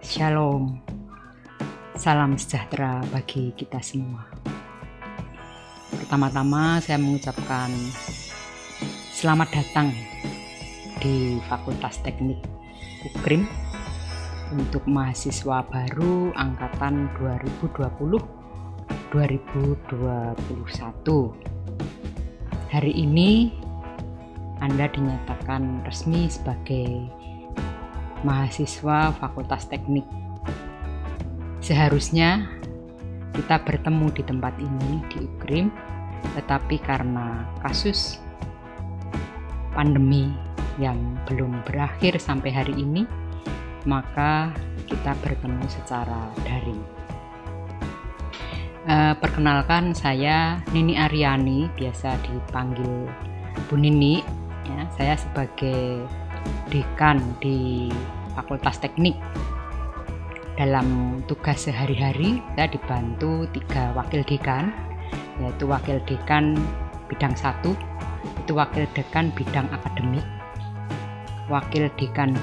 Shalom, salam sejahtera bagi kita semua. Pertama-tama saya mengucapkan selamat datang di Fakultas Teknik UKRIM untuk mahasiswa baru angkatan 2020-2021. Hari ini Anda dinyatakan resmi sebagai mahasiswa Fakultas Teknik. Seharusnya kita bertemu di tempat ini di UKRIM, tetapi karena kasus pandemi yang belum berakhir sampai hari ini, maka kita bertemu secara daring. Perkenalkan, saya Nini Aryani, biasa dipanggil Bu Nini. Ya, saya sebagai dekan di Fakultas Teknik. Dalam tugas sehari-hari saya dibantu 3 wakil dekan, yaitu wakil dekan bidang 1 itu wakil dekan bidang akademik, wakil dekan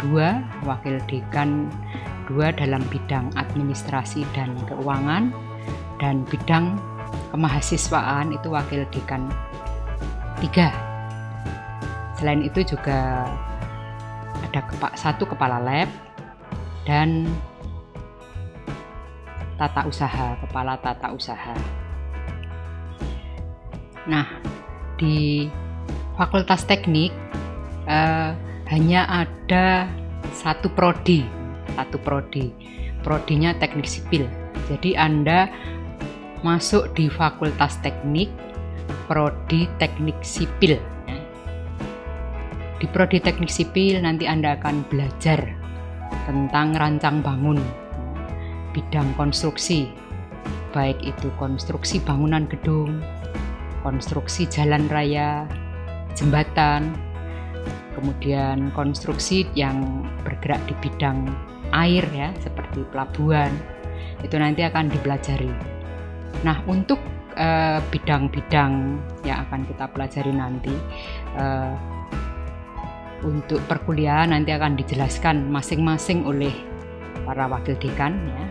2 dalam bidang administrasi dan keuangan, dan bidang kemahasiswaan itu wakil dekan 3. Selain itu juga ada 1 kepala lab dan kepala tata usaha. Nah, di Fakultas Teknik hanya ada satu prodi, prodinya teknik sipil. Jadi Anda masuk di Fakultas Teknik, prodi teknik sipil. Di prodi teknik sipil nanti Anda akan belajar tentang rancang bangun, bidang konstruksi, baik itu konstruksi bangunan gedung, konstruksi jalan raya, jembatan, kemudian konstruksi yang bergerak di bidang air ya, seperti pelabuhan, itu nanti akan dipelajari. Nah, untuk bidang-bidang yang akan kita pelajari nanti, untuk perkuliahan nanti akan dijelaskan masing-masing oleh para wakil dekan ya.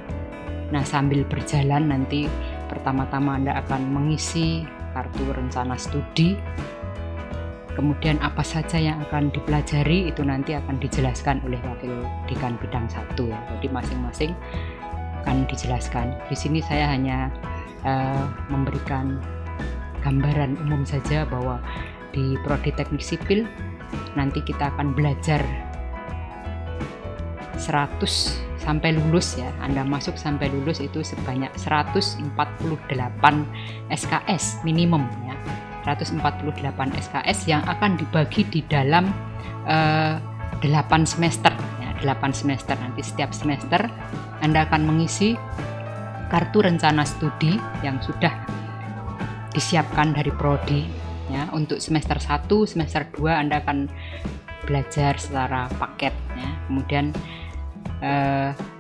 Nah, sambil berjalan nanti pertama-tama Anda akan mengisi kartu rencana studi. Kemudian apa saja yang akan dipelajari itu nanti akan dijelaskan oleh wakil dekan bidang 1 ya. Jadi masing-masing akan dijelaskan. Di sini saya hanya memberikan gambaran umum saja bahwa di prodi teknik sipil nanti kita akan belajar 100 sampai lulus ya. Anda masuk sampai lulus itu sebanyak 148 SKS minimum ya. 148 SKS yang akan dibagi di dalam 8 semester ya. 8 semester, nanti setiap semester Anda akan mengisi kartu rencana studi yang sudah disiapkan dari prodi. Ya, untuk semester 1, semester 2 Anda akan belajar secara paket ya. Kemudian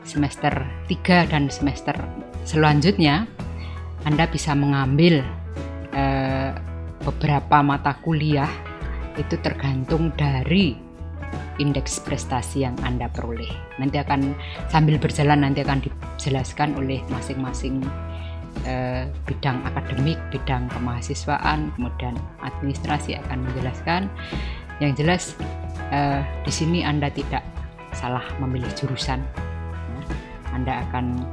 semester 3 dan semester selanjutnya Anda bisa mengambil beberapa mata kuliah, itu tergantung dari indeks prestasi yang Anda peroleh. Nanti akan sambil berjalan nanti akan dijelaskan oleh masing-masing bidang akademik, bidang kemahasiswaan, kemudian administrasi akan menjelaskan. Yang jelas di sini Anda tidak salah memilih jurusan. Anda akan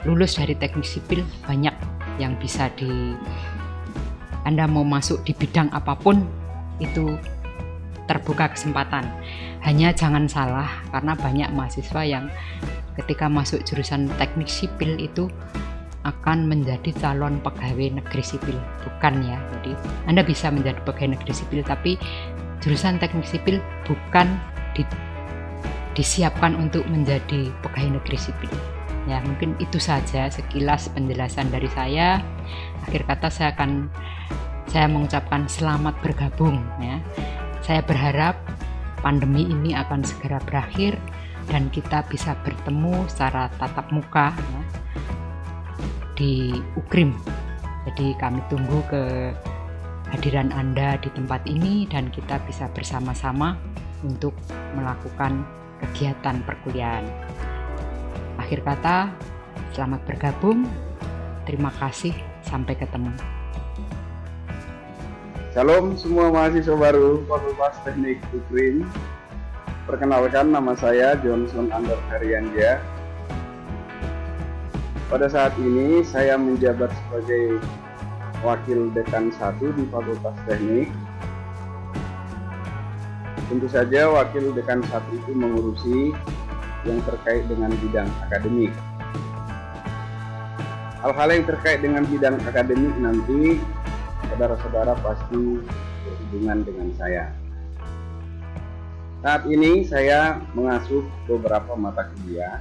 lulus dari teknik sipil, banyak yang bisa Anda mau masuk di bidang apapun itu terbuka kesempatan. Hanya jangan salah, karena banyak mahasiswa yang ketika masuk jurusan teknik sipil itu akan menjadi calon pegawai negeri sipil, bukan ya. Jadi Anda bisa menjadi pegawai negeri sipil, tapi jurusan teknik sipil bukan disiapkan untuk menjadi pegawai negeri sipil. Ya, mungkin itu saja sekilas penjelasan dari saya. Akhir kata saya mengucapkan selamat bergabung ya. Saya berharap pandemi ini akan segera berakhir dan kita bisa bertemu secara tatap muka ya, di UKRIM. Jadi kami tunggu kehadiran Anda di tempat ini dan kita bisa bersama-sama untuk melakukan kegiatan perkuliahan. Akhir kata, selamat bergabung. Terima kasih, sampai ketemu. Shalom semua mahasiswa baru Fakultas Teknik UPRIN. Perkenalkan, nama saya Johnson Andor Haryanja. Pada saat ini saya menjabat sebagai Wakil Dekan 1 di Fakultas Teknik. Tentu saja Wakil Dekan 1 itu mengurusi yang terkait dengan bidang akademik. Hal-hal yang terkait dengan bidang akademik nanti saudara-saudara pasti berhubungan dengan saya. Saat ini saya mengasuh beberapa mata kuliah.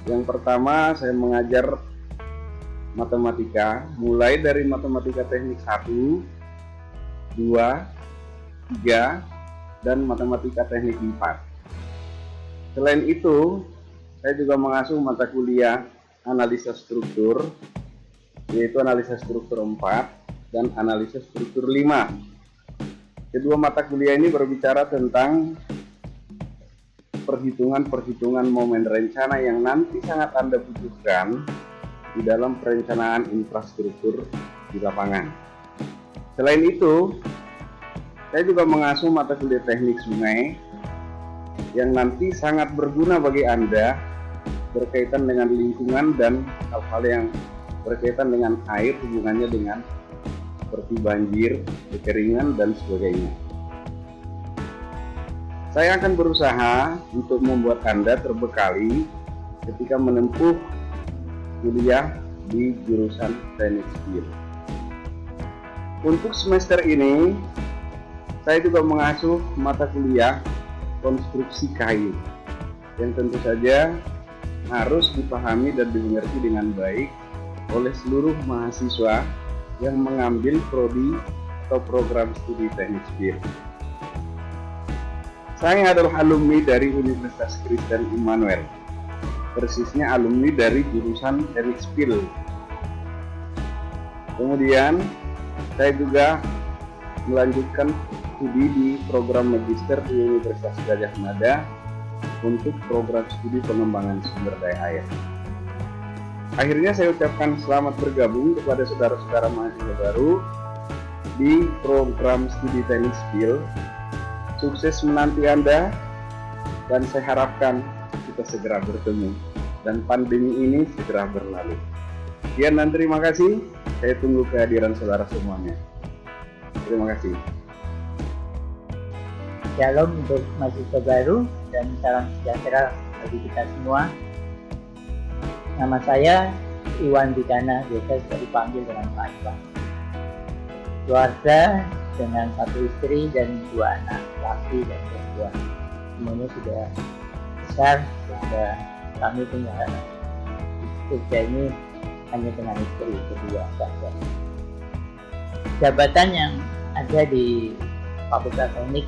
Yang pertama, saya mengajar matematika, mulai dari matematika teknik 1, 2, 3, dan matematika teknik 4. Selain itu, saya juga mengasuh mata kuliah analisa struktur, yaitu analisa struktur 4 dan analisa struktur 5. Kedua mata kuliah ini berbicara tentang perhitungan-perhitungan momen rencana yang nanti sangat Anda butuhkan di dalam perencanaan infrastruktur di lapangan. Selain itu, saya juga mengasuh mata kuliah teknik sungai yang nanti sangat berguna bagi Anda berkaitan dengan lingkungan dan hal-hal yang berkaitan dengan air, hubungannya dengan seperti banjir, kekeringan, dan sebagainya. Saya akan berusaha untuk membuat Anda terbekali ketika menempuh kuliah di jurusan teknik sipil. Untuk semester ini, saya juga mengasuh mata kuliah konstruksi kayu yang tentu saja harus dipahami dan dimengerti dengan baik oleh seluruh mahasiswa yang mengambil prodi atau program studi teknik sipil. Saya adalah alumni dari Universitas Kristen Immanuel, persisnya alumni dari jurusan teknik sipil. Kemudian saya juga melanjutkan studi di program magister di Universitas Gadjah Mada untuk program studi pengembangan sumber daya air. Akhirnya saya ucapkan selamat bergabung kepada saudara-saudara mahasiswa baru di program studi teknik sipil. Sukses menanti Anda, dan saya harapkan kita segera bertemu dan pandemi ini segera berlalu. Sekian dan terima kasih. Saya tunggu kehadiran saudara semuanya. Terima kasih. Shalom untuk mahasiswa baru dan salam sejahtera bagi kita semua. Nama saya Iwan Bidana, biasa sudah dipanggil dengan Pak Iwan. Keluarga dengan 1 istri dan 2 anak, laki dan perempuan. Semuanya sudah besar, sudah kami tinggal kerja ini hanya dengan istri kedua saja. Jabatan yang ada di Fakultas Teknik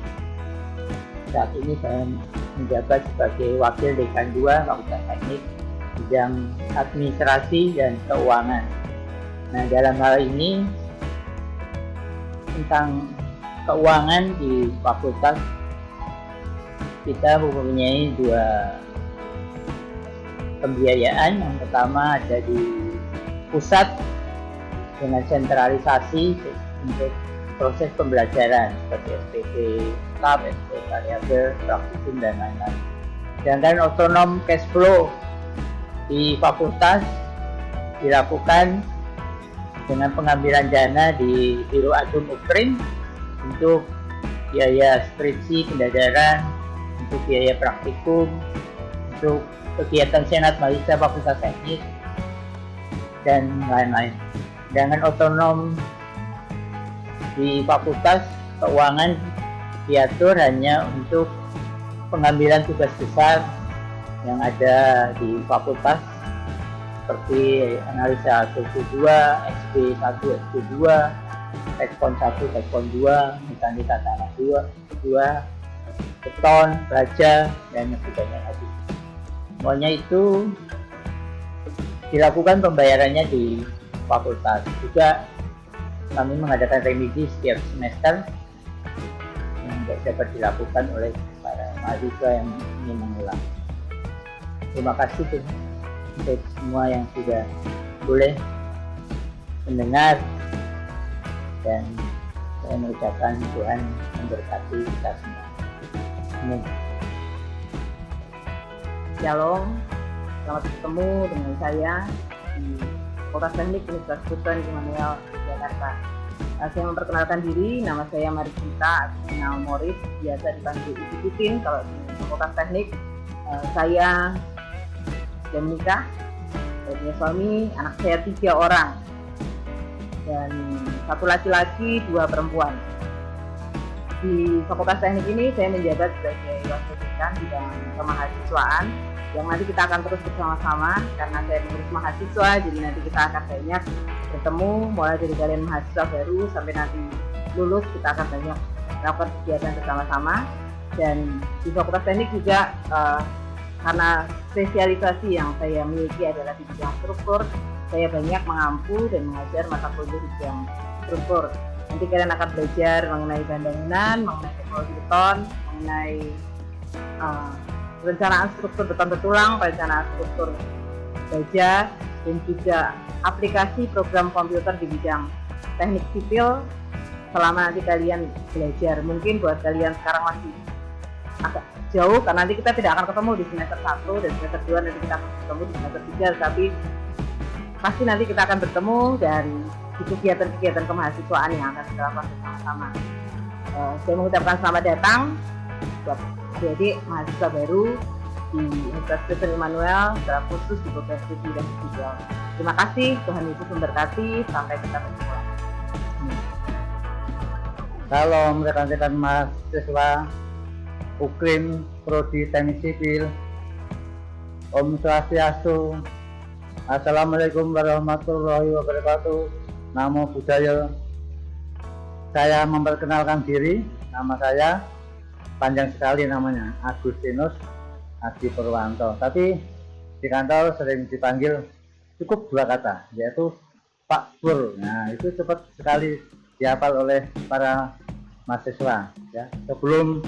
saat ini saya menjabat sebagai Wakil Dekan 2 Fakultas Teknik bidang administrasi dan keuangan. Nah, dalam hal ini tentang keuangan di fakultas kita mempunyai 2 pembiayaan. Yang pertama ada di pusat dengan sentralisasi untuk proses pembelajaran seperti SPP, STAP, SPP variabel, praktikum, dan lain-lain. Sedangkan otonom cash flow di fakultas dilakukan dengan pengambilan dana di Biro Adum UPRIN untuk biaya skripsi, pendadaran, untuk biaya praktikum, untuk kegiatan senat mahasiswa Fakultas Teknik, dan lain-lain. Dengan otonom di fakultas keuangan diatur hanya untuk pengambilan tugas besar yang ada di fakultas seperti analisa SQ2, SP1, SP2, Tekpon 1, Tekpon 2, mekanika tanah 2, beton, baja, dan sebagainya lagi. Semuanya itu dilakukan pembayarannya di fakultas. Juga kami mengadakan remedi setiap semester yang dapat dilakukan oleh para mahasiswa yang ingin mengulang. terima kasih tuh untuk semua yang sudah boleh mendengar, dan saya mengucapkan Tuhan memberkati kita semua. Amin. Shalom, selamat bertemu dengan saya di Fakultas Teknik Universitas Kristen Immanuel Jakarta. Saya memperkenalkan diri, nama saya Marita Agustina Moris, biasa dipanggil Ibu Titin kalau di Fakultas Teknik. Saya sudah menikah, saya punya suami, anak saya 3 orang, dan 1 laki-laki 2 perempuan. Di Fakultas Teknik ini saya menjabat sebagai wakil dekan bidang kemahasiswaan, yang nanti kita akan terus bersama-sama karena saya pengurus mahasiswa, jadi nanti kita akan banyak bertemu mulai dari kalian mahasiswa baru sampai nanti lulus, kita akan banyak melakukan kegiatan bersama-sama. Dan di Fakultas Teknik juga karena spesialisasi yang saya miliki adalah di bidang struktur, saya banyak mengampu dan mengajar mata kuliah di bidang struktur. Nanti kalian akan belajar mengenai bangunan, mengenai teknologi beton, mengenai perencanaan struktur beton bertulang, perencanaan struktur baja, dan juga aplikasi program komputer di bidang teknik sipil selama nanti kalian belajar. Mungkin buat kalian sekarang masih agak jauh karena nanti kita tidak akan ketemu di semester 1 dan semester 2, nanti kita akan ketemu di semester 3, tapi pasti nanti kita akan bertemu dan di kegiatan-kegiatan kemahasiswaan yang akan kita lakukan bersama-sama. Saya mengucapkan selamat datang buat adik-adik mahasiswa baru di Universitas Kristen Immanuel, secara khusus di program studi dan digital. Terima kasih, Tuhan Yesus memberkati, sampai kita bertemu lagi. Salam rekan-rekan mahasiswa UKRIM Prodi Teknik Sipil. Om Swastiastu. Assalamualaikum warahmatullahi wabarakatuh. Namo Buddhaya. Saya memperkenalkan diri, nama saya panjang sekali namanya, Agustinus Adi Purwanto. Tapi di kantor sering dipanggil cukup 2 kata, yaitu Pak Pur. Nah, itu cepat sekali dihafal oleh para mahasiswa. Ya, sebelum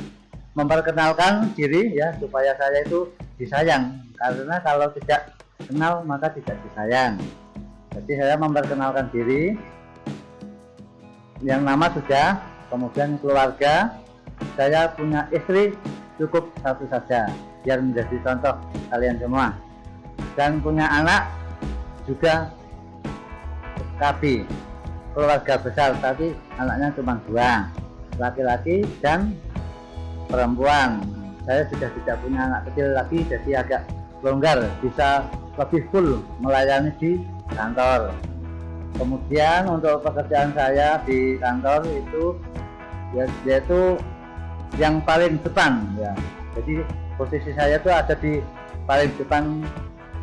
memperkenalkan diri, ya, supaya saya itu disayang, karena kalau tidak kenal maka tidak disayang. Jadi saya memperkenalkan diri, yang nama sudah, kemudian keluarga. Saya punya istri cukup 1 saja, biar menjadi contoh kalian semua. Dan punya anak juga KB, keluarga besar, tapi anaknya cuma 2, laki-laki dan perempuan. Saya sudah tidak punya anak kecil lagi, jadi agak longgar, bisa lebih full melayani di kantor. Kemudian untuk pekerjaan saya di kantor itu yaitu yang paling depan, ya. Jadi posisi saya itu ada di paling depan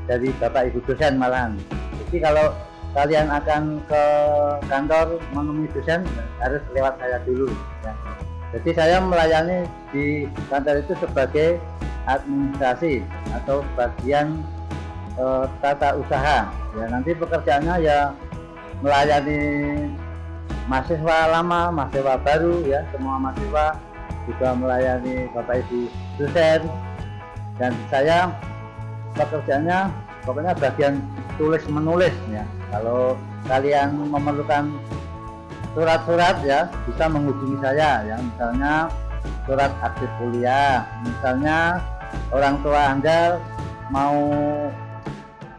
dari Bapak Ibu dosen malahan. Jadi kalau kalian akan ke kantor menemui dosen harus lewat saya dulu, ya. Jadi saya melayani di kantor itu sebagai administrasi atau bagian tata usaha. Ya, nanti pekerjaannya ya melayani mahasiswa lama, mahasiswa baru, ya, semua mahasiswa, juga melayani Bapak Ibu dosen. Dan saya pekerjaannya pokoknya bagian tulis menulis, ya. Kalau kalian memerlukan surat-surat, ya, bisa menghubungi saya, ya, misalnya surat aktif kuliah, misalnya orang tua Anda mau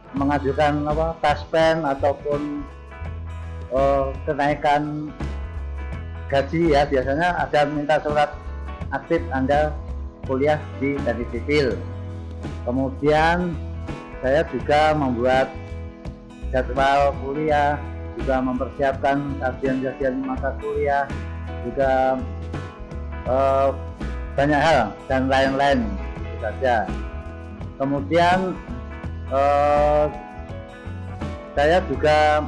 mengajukan taspen ataupun kenaikan gaji, ya, biasanya ada minta surat aktif Anda kuliah di teknik sipil. Kemudian saya juga membuat jadwal kuliah, juga mempersiapkan kajian-kajian mata kuliah, juga banyak hal dan lain-lain, itu saja. Kemudian saya juga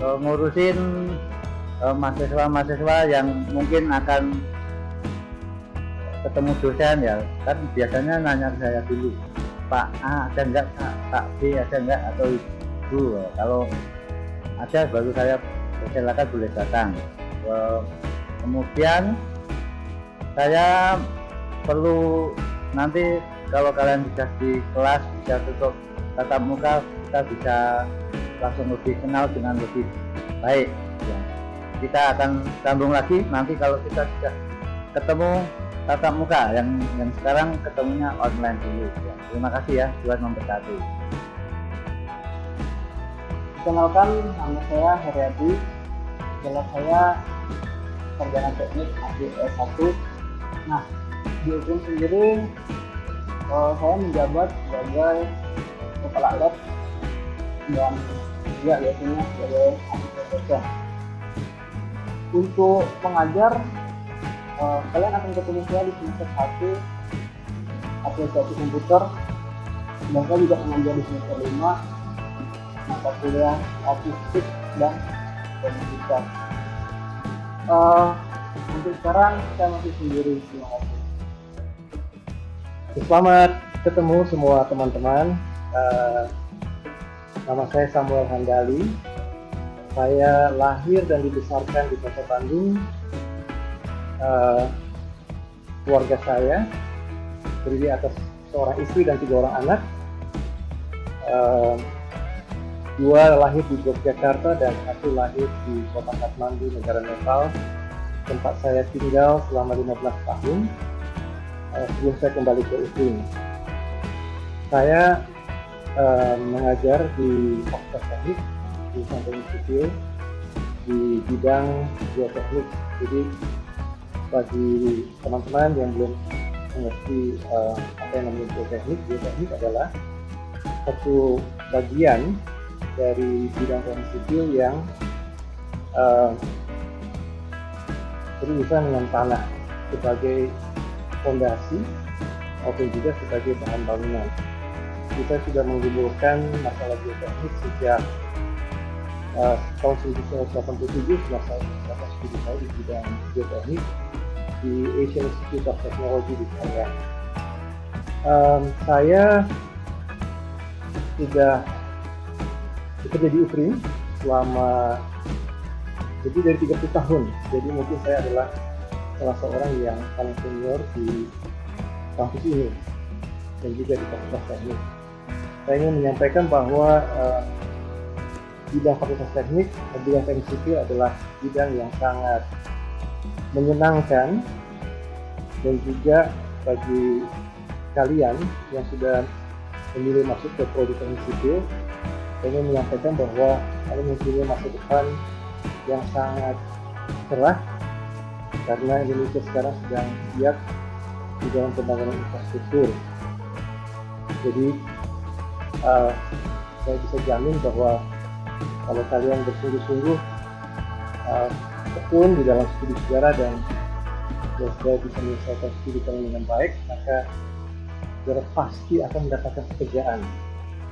ngurusin mahasiswa-mahasiswa yang mungkin akan ketemu dosen, ya, kan biasanya nanya ke saya dulu, Pak A ada enggak, Pak B ada enggak, atau Ibu. Kalau ada baru saya silakan boleh datang. Kemudian saya perlu nanti kalau kalian bisa di kelas, bisa tutup tatap muka, kita bisa langsung lebih kenal dengan lebih baik. Ya. Kita akan sambung lagi nanti kalau kita sudah ketemu tatap muka, yang sekarang ketemunya online dulu. Ya. Terima kasih ya, Tuhan memberkati. Kenalkan, nama saya Heriadi. Gelar saya sarjana teknik S1. Nah, di UPRIM sendiri saya menjabat sebagai kepala lab dan juga biasanya sebagai asisten dosen. Untuk mengajar, kalian akan ketemu saya di semester 1 aplikasi komputer, dan saya juga mengajar di semester 5 mata kuliah statistik dan komunikasi. Untuk sekarang saya masih sendiri. Terima kasih. Selamat ketemu semua teman-teman. Nama saya Samuel Handali. Saya lahir dan dibesarkan di Kota Bandung. Keluarga saya terdiri atas seorang istri dan 3 orang anak. 2 lahir di Yogyakarta dan 1 lahir di Kota Kathmandu, negara Nepal, tempat saya tinggal selama 15 tahun sebelum saya kembali ke UPRIM. Saya mengajar di Fakultas Teknik di Teknik Sipil di bidang geoteknik. Jadi bagi teman-teman yang belum mengerti apa yang namanya geoteknik adalah satu bagian dari bidang teknik sipil yang berurusan dengan tanah sebagai fondasi maupun juga sebagai bahan bangunan. Kita sudah menggumulkan masalah geoteknik sejak tahun 1987 setelah saya mendapat studi saya di bidang geoteknik di Asian Institute of Technology di Thailand. Saya sudah bekerja di UPRIM selama lebih dari 30 tahun. Jadi mungkin saya adalah salah seorang yang paling senior di kampus ini dan juga di Fakultas Teknik. Saya ingin menyampaikan bahwa bidang Fakultas Teknik dan bidang teknik sipil adalah bidang yang sangat menyenangkan, dan juga bagi kalian yang sudah memilih masuk ke prodi teknik sipil, saya ingin menyampaikan bahwa kalian mempunyai masa depan yang sangat cerah, karena Indonesia sekarang sedang giat di dalam pembangunan infrastruktur. Jadi saya bisa jamin bahwa kalau kalian bersungguh-sungguh tekun di dalam studi sejarah dan saya bisa menyelesaikan studi kalian dengan baik, maka saudara pasti akan mendapatkan pekerjaan,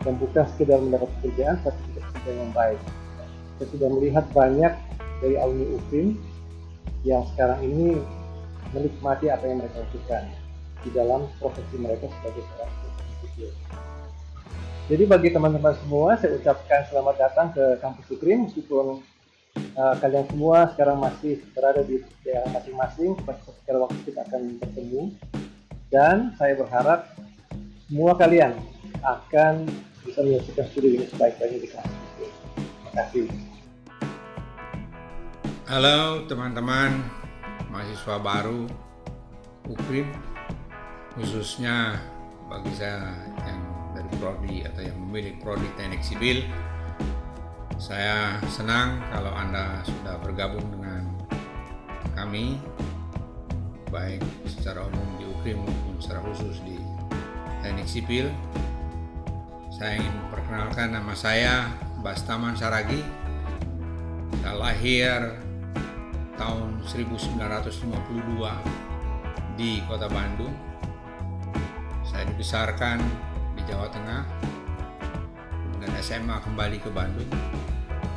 dan bukan sekedar mendapat pekerjaan, tapi juga pekerjaan yang baik. Saya sudah melihat banyak dari alumni UPRIM yang sekarang ini menikmati apa yang mereka lakukan di dalam profesi mereka sebagai seorang teknik sipil. Jadi bagi teman-teman semua, saya ucapkan selamat datang ke kampus UPRIM, meskipun kalian semua sekarang masih berada di daerah masing-masing. Secara waktu kita akan bertemu, dan saya berharap semua kalian akan bisa menyelesaikan studi dengan sebaik-baiknya di kampus UPRIM. Terima kasih. Halo teman-teman mahasiswa baru UPRIM, khususnya bagi saya yang dari prodi atau yang memilih prodi teknik sipil. Saya senang kalau Anda sudah bergabung dengan kami, baik secara umum di UPRIM maupun secara khusus di teknik sipil. Saya ingin memperkenalkan, nama saya Bastaman Saragi. Saya lahir tahun 1952 di Kota Bandung. Saya dibesarkan di Jawa Tengah, kemudian SMA kembali ke Bandung,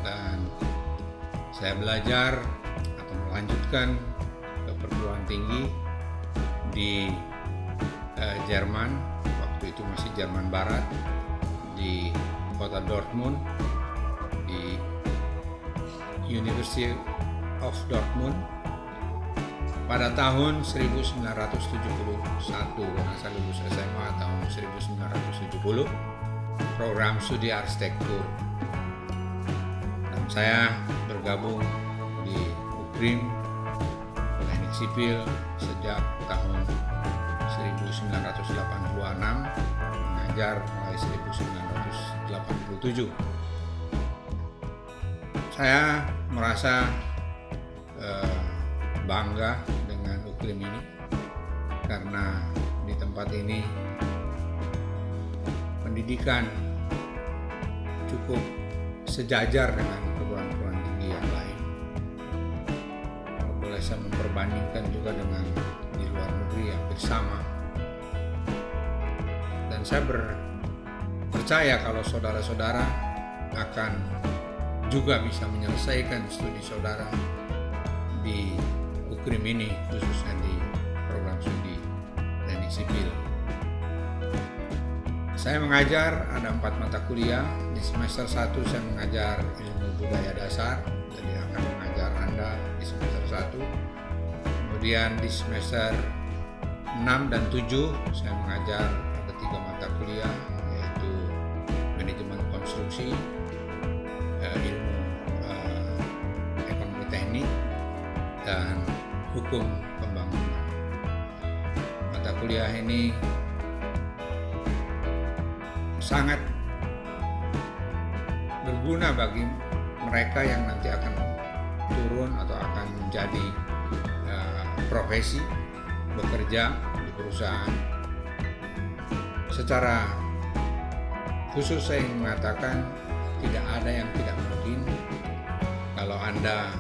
dan saya belajar atau melanjutkan ke perguruan tinggi di Jerman, waktu itu masih Jerman Barat, di kota Dortmund, di University of Dortmund. pada tahun 1971 karena saya lulus SMA tahun 1970 program studi arsitektur, dan saya bergabung di UPRIM Teknik Sipil sejak tahun 1986, mengajar mulai 1987. Saya merasa bangga dengan UPRIM ini karena di tempat ini pendidikan cukup sejajar dengan perguruan-perguruan tinggi yang lain. Kalau boleh saya memperbandingkan juga dengan di luar negeri hampir sama. Dan saya percaya kalau saudara-saudara akan juga bisa menyelesaikan studi saudara di UPRIM ini, khususnya di program studi teknik sipil. Saya mengajar ada 4 mata kuliah. Di semester 1 saya mengajar ilmu budaya dasar, jadi akan mengajar Anda di semester 1. Kemudian di semester 6 dan 7 saya mengajar ada 3 mata kuliah, yaitu manajemen konstruksi, ilmu ekonomi teknik, dan hukum pembangunan. Mata kuliah ini sangat berguna bagi mereka yang nanti akan turun atau akan menjadi profesi bekerja di perusahaan. Secara khusus saya ingin mengatakan tidak ada yang tidak mungkin kalau Anda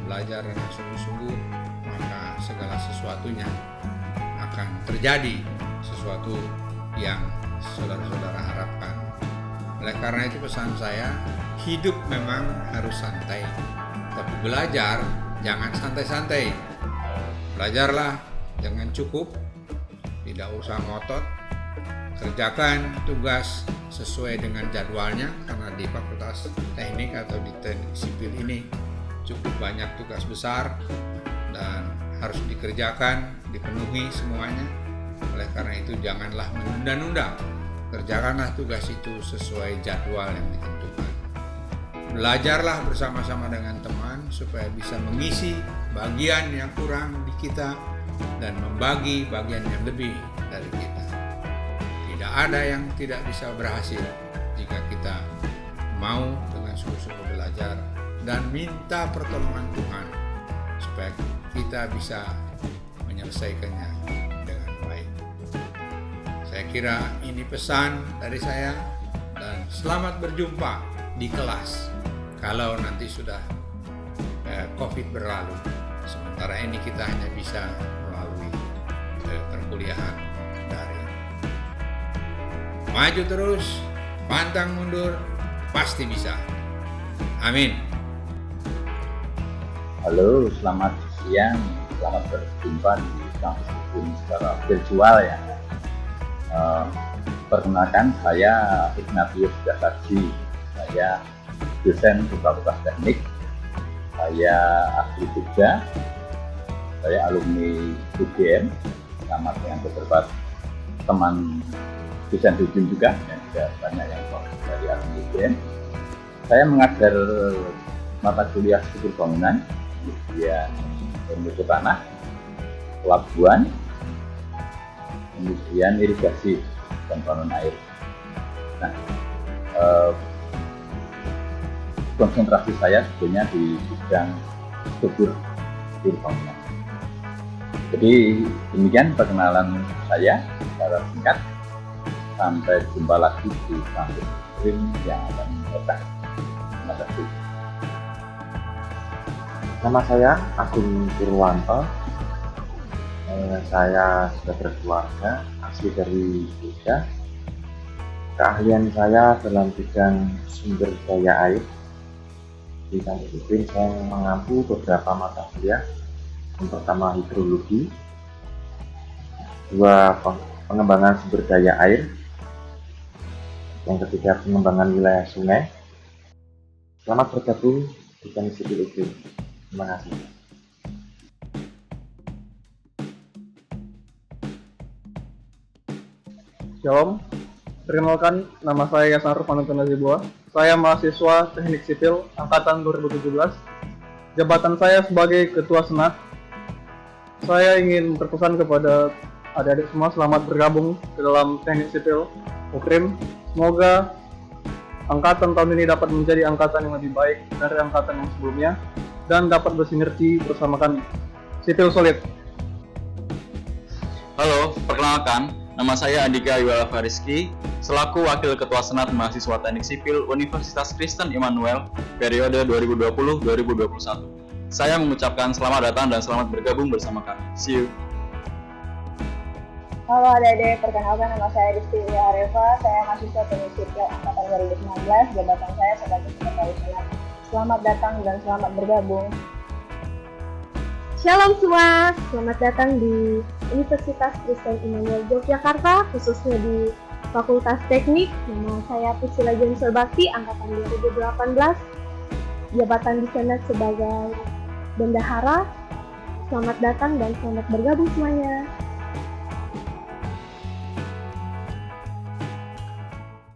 belajar dengan sungguh-sungguh, maka segala sesuatunya akan terjadi sesuatu yang saudara-saudara harapkan. Oleh karena itu pesan saya, hidup memang harus santai, tapi belajar jangan santai-santai. Belajarlah dengan cukup, tidak usah ngotot, kerjakan tugas sesuai dengan jadwalnya, karena di Fakultas Teknik atau di Teknik Sipil ini cukup banyak tugas besar dan harus dikerjakan, dipenuhi semuanya. Oleh karena itu janganlah menunda-nunda, kerjakanlah tugas itu sesuai jadwal yang ditentukan. Belajarlah bersama-sama dengan teman supaya bisa mengisi bagian yang kurang di kita dan membagi bagian yang lebih dari kita. Tidak ada yang tidak bisa berhasil jika kita mau dengan sungguh-sungguh belajar dan minta pertolongan Tuhan supaya kita bisa menyelesaikannya dengan baik. Saya kira ini pesan dari saya, dan selamat berjumpa di kelas kalau nanti sudah COVID berlalu. Sementara ini kita hanya bisa melalui perkuliahan daring. Maju terus, pantang mundur, pasti bisa. Amin. Halo, selamat siang. Selamat berjumpa di kampus UPRIM secara virtual ya. Perkenalkan, saya Ignatius Dakarji. Saya dosen di Fakultas Teknik. Saya asli Jogja. Saya alumni UGM, sama dengan beberapa teman dosen UGM juga, dan juga banyak yang dari alumni UGM. Saya mengajar mata kuliah struktur bangunan, kemudian ilmu tanah, pelabuhan, kemudian irigasi dan bangunan air. Nah, konsentrasi saya sebenarnya di bidang struktur bangunan. Jadi demikian perkenalan saya secara singkat. Sampai jumpa lagi di kampus UPRIM yang akan datang. Terima kasih. Nama saya Agung Purwanto. Saya sudah berkeluarga, asli dari Jogja. Keahlian saya dalam bidang sumber daya air. Di kampus UPRIM saya mengampu beberapa mata kuliah. Yang pertama hidrologi, 2 pengembangan sumber daya air, yang ketiga pengembangan wilayah sungai. Selamat bergabung di Teknik Sipil UPRIM. Terima kasih. Shalom, perkenalkan nama saya Yasan Ruf Manutun Nazibua. Saya mahasiswa Teknik Sipil Angkatan 2017. Jabatan saya sebagai Ketua Senat. Saya ingin berpesan kepada adik-adik semua, selamat bergabung ke dalam Teknik Sipil UKRIM. Semoga angkatan tahun ini dapat menjadi angkatan yang lebih baik dari angkatan yang sebelumnya dan dapat bersinergi bersama kami. Sipil solid. Halo, perkenalkan, nama saya Andika Yuwala Fariski, selaku Wakil Ketua Senat Mahasiswa Teknik Sipil Universitas Kristen Immanuel periode 2020-2021. Saya mengucapkan selamat datang dan selamat bergabung bersama kami. See you. Halo adik-adik, perkenalkan nama saya Rizky Areva, saya mahasiswa Teknik Sipil Angkatan 2019, jabatan saya sebagai Sekretaris Senat. Selamat datang dan selamat bergabung. Shalom semua, selamat datang di Universitas Kristen Immanuel Yogyakarta, khususnya di Fakultas Teknik. Nama saya Priscilla Jensel Bakti, Angkatan 2018, jabatan di Senat sebagai Bendahara. Selamat datang dan selamat bergabung semuanya.